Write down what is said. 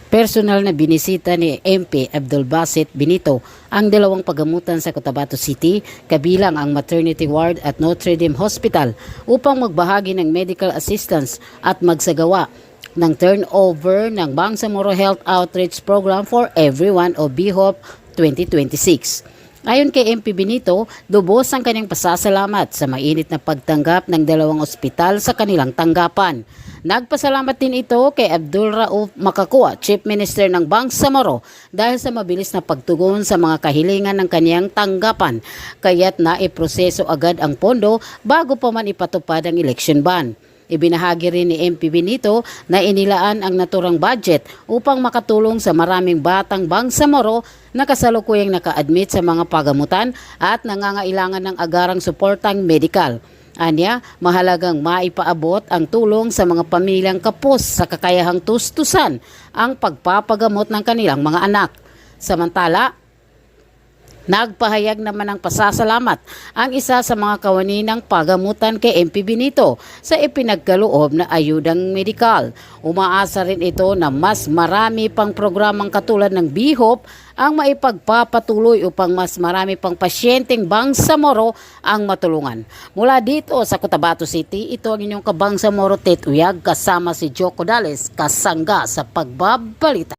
Personal na binisita ni MP Abdul Basit Benito ang dalawang pagamutan sa Cotabato City, kabilang ang maternity ward at Notre Dame Hospital upang magbahagi ng medical assistance at magsagawa ng turnover ng Bangsamoro Health Outreach Program for Everyone o BHOP 2026. Ayon kay MP Benito, lubos ang kanyang pasasalamat sa mainit na pagtanggap ng dalawang ospital sa kanilang tanggapan. Nagpasalamat din ito kay Abdul Rauf Makakua, Chief Minister ng Bangsamoro, dahil sa mabilis na pagtugon sa mga kahilingan ng kaniyang tanggapan, kaya't naiproseso agad ang pondo bago pa man ipatupad ang election ban. Ibinahagi rin ni MP Benito na inilaan ang naturang budget upang makatulong sa maraming batang Bangsamoro na kasalukuyang naka-admit sa mga pagamutan at nangangailangan ng agarang suportang medikal. Anya, mahalagang maipaabot ang tulong sa mga pamilyang kapos sa kakayahang tustusan ang pagpapagamot ng kanilang mga anak. Samantala, nagpahayag naman ng pasasalamat ang isa sa mga kawani ng pagamutan kay MP Benito sa ipinagkaloob na ayudang medikal. Umaasa rin ito na mas marami pang programang katulad ng BHOP ang maipagpapatuloy upang mas marami pang pasyenteng Bangsamoro ang matulungan. Mula dito sa Cotabato City, ito ang inyong kabangsamoro Tet Uyag kasama si Joko Dales kasangga sa pagbabalita.